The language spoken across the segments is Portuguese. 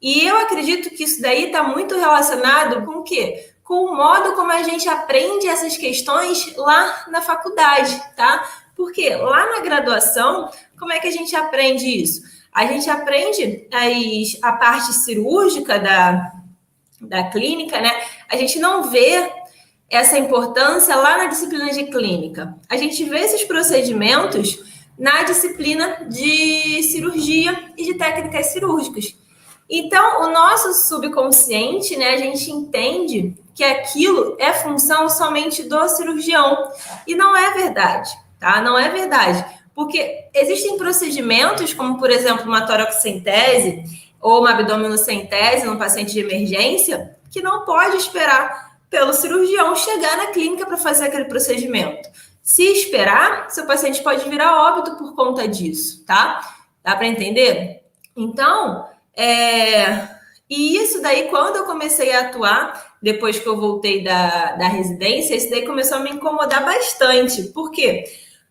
E eu acredito que isso daí está muito relacionado com o quê? Com o modo como a gente aprende essas questões lá na faculdade, tá? Porque lá na graduação, como é que a gente aprende isso? A gente aprende a parte cirúrgica da clínica, né? A gente não vê essa importância lá na disciplina de clínica. A gente vê esses procedimentos na disciplina de cirurgia e de técnicas cirúrgicas. Então, o nosso subconsciente, né, a gente entende que aquilo é função somente do cirurgião. E não é verdade, tá? Não é verdade. Porque existem procedimentos, como, por exemplo, uma toracocentese ou uma abdominocentese num paciente de emergência, que não pode esperar pelo cirurgião chegar na clínica para fazer aquele procedimento. Se esperar, seu paciente pode vir a óbito por conta disso, tá? Dá para entender? Então, e isso daí, quando eu comecei a atuar, depois que eu voltei da residência, isso daí começou a me incomodar bastante. Por quê?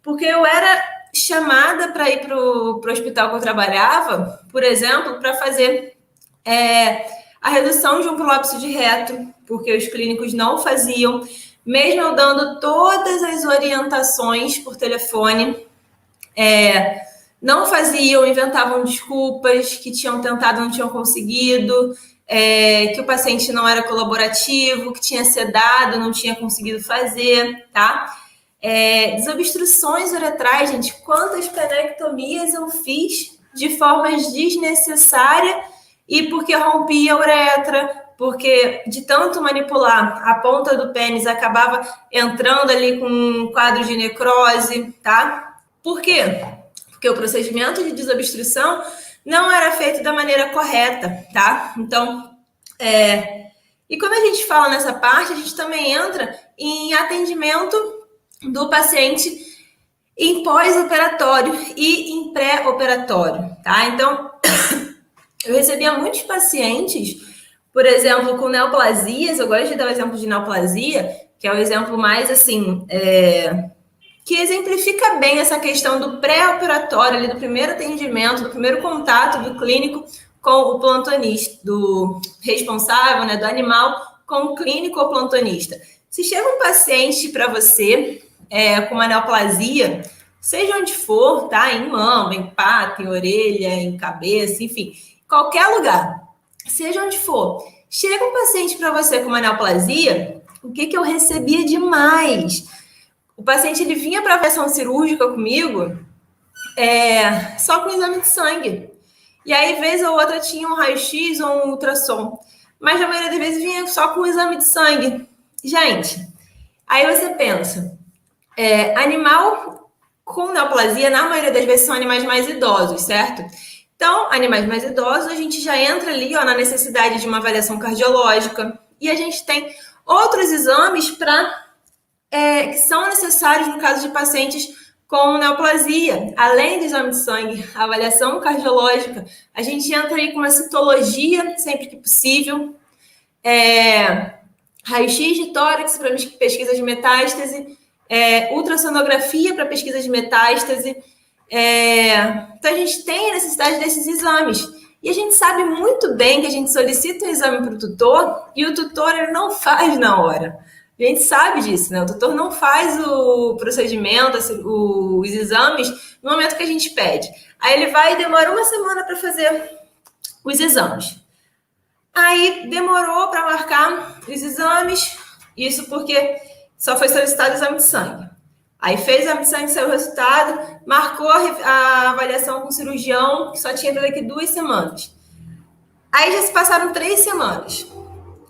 Porque eu era chamada para ir para o hospital que eu trabalhava, por exemplo, para fazer a redução de um prolapso de reto, porque os clínicos não faziam, mesmo eu dando todas as orientações por telefone, não faziam, inventavam desculpas, que tinham tentado, não tinham conseguido, que o paciente não era colaborativo, que tinha sedado, não tinha conseguido fazer, tá? Desobstruções uretrais, gente, quantas penectomias eu fiz de formas desnecessárias e porque rompia a uretra, porque de tanto manipular a ponta do pênis acabava entrando ali com um quadro de necrose, tá? Por quê? Porque o procedimento de desobstrução não era feito da maneira correta, tá? Então, e quando a gente fala nessa parte, a gente também entra em atendimento do paciente em pós-operatório e em pré-operatório, tá? Então, eu recebia muitos pacientes, por exemplo, com neoplasias. Eu gosto de dar o exemplo de neoplasia, que é o exemplo mais, assim, que exemplifica bem essa questão do pré-operatório, ali, do primeiro atendimento, do primeiro contato do clínico com o plantonista, do responsável, né, do animal, com o clínico ou plantonista. Se chega um paciente para você com uma neoplasia, seja onde for, tá? Em mama, em pata, em orelha, em cabeça, enfim, qualquer lugar, seja onde for, chega um paciente para você com uma neoplasia, o que eu recebia demais? O paciente ele vinha para a avaliação cirúrgica comigo só com exame de sangue. E aí, vez ou outra, tinha um raio-x ou um ultrassom. Mas, na maioria das vezes, vinha só com exame de sangue. Gente, aí você pensa, animal com neoplasia, na maioria das vezes, são animais mais idosos, certo? Então, animais mais idosos, a gente já entra ali na necessidade de uma avaliação cardiológica. E a gente tem outros exames que são necessários no caso de pacientes com neoplasia. Além do exame de sangue, a avaliação cardiológica, a gente entra aí com uma citologia, sempre que possível, raio-x de tórax para pesquisa de metástase, ultrassonografia para pesquisa de metástase. Então, a gente tem a necessidade desses exames. E a gente sabe muito bem que a gente solicita um exame para o tutor e o tutor ele não faz na hora. A gente sabe disso, né? O tutor não faz o procedimento, os exames, no momento que a gente pede. Aí ele vai e demora uma semana para fazer os exames. Aí demorou para marcar os exames, isso porque só foi solicitado o exame de sangue. Aí fez o exame de sangue, saiu o resultado, marcou a avaliação com o cirurgião, que só tinha daqui 2 semanas. Aí já se passaram 3 semanas.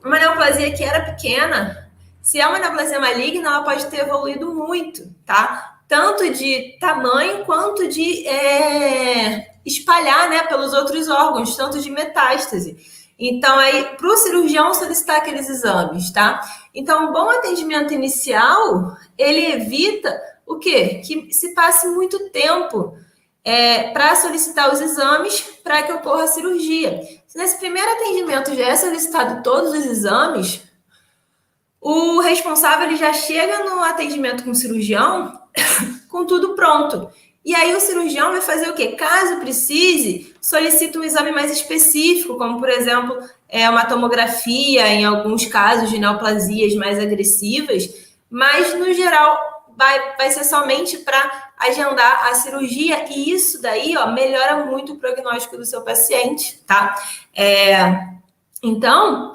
Uma neoplasia que era pequena, se é uma neoplasia maligna, ela pode ter evoluído muito, tá? Tanto de tamanho quanto de espalhar, né, pelos outros órgãos, tanto de metástase. Então, aí, para o cirurgião solicitar aqueles exames, tá? Então, um bom atendimento inicial, ele evita o quê? Que se passe muito tempo para solicitar os exames para que ocorra a cirurgia. Se nesse primeiro atendimento já é solicitado todos os exames, o responsável ele já chega no atendimento com o cirurgião com tudo pronto. E aí o cirurgião vai fazer o quê? Caso precise, solicita um exame mais específico, como, por exemplo, uma tomografia, em alguns casos de neoplasias mais agressivas, mas, no geral, vai ser somente para agendar a cirurgia, e isso daí, ó, melhora muito o prognóstico do seu paciente, tá? Então,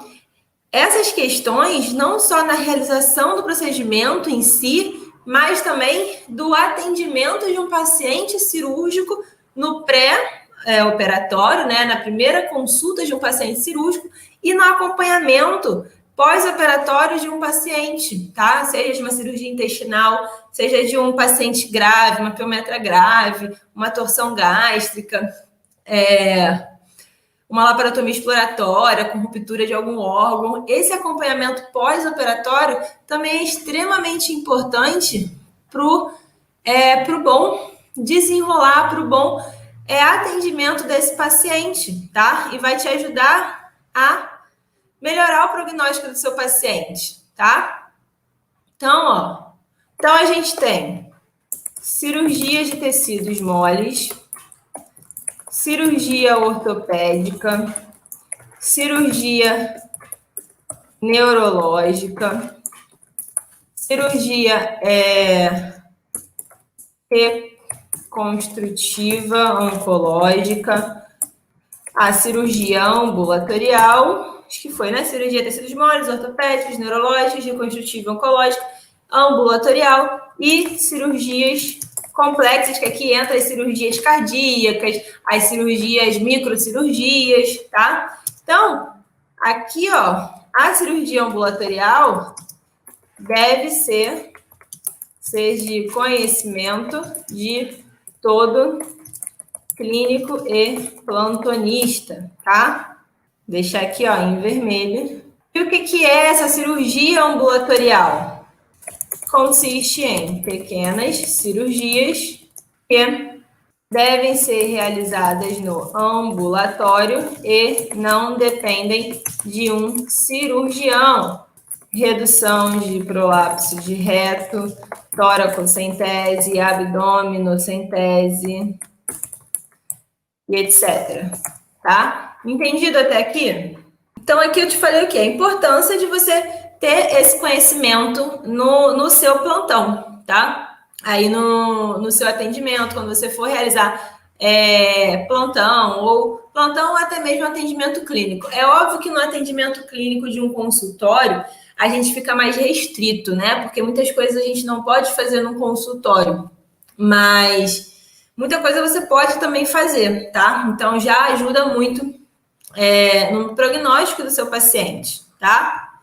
essas questões, não só na realização do procedimento em si, mas também do atendimento de um paciente cirúrgico no pré-operatório, né, na primeira consulta de um paciente cirúrgico e no acompanhamento pós-operatório de um paciente, tá? Seja de uma cirurgia intestinal, seja de um paciente grave, uma piometra grave, uma torção gástrica, uma laparotomia exploratória com ruptura de algum órgão. Esse acompanhamento pós-operatório também é extremamente importante para o bom desenrolar, para o bom atendimento desse paciente, tá? E vai te ajudar a melhorar o prognóstico do seu paciente, tá? Então, então a gente tem cirurgia de tecidos moles, cirurgia ortopédica, cirurgia neurológica, cirurgia reconstrutiva, oncológica, a cirurgia ambulatorial, acho que foi, né? Cirurgia de tecidos moles, ortopédicos, neurológicos, reconstrutiva, oncológica, ambulatorial e cirurgias complexas, que aqui entra as cirurgias cardíacas, as cirurgias microcirurgias, tá? Então, aqui, ó, a cirurgia ambulatorial deve ser de conhecimento de todo clínico e plantonista, tá? Deixar aqui, ó, em vermelho. E o que é essa cirurgia ambulatorial? Consiste em pequenas cirurgias que devem ser realizadas no ambulatório e não dependem de um cirurgião. Redução de prolapso de reto, toracocentese, abdominocentese e etc. Tá? Entendido até aqui? Então, aqui eu te falei o quê? A importância de você ter esse conhecimento no seu plantão, tá? Aí no seu atendimento, quando você for realizar plantão ou até mesmo atendimento clínico. É óbvio que no atendimento clínico de um consultório, a gente fica mais restrito, né? Porque muitas coisas a gente não pode fazer no consultório, mas muita coisa você pode também fazer, tá? Então, já ajuda muito no prognóstico do seu paciente, tá?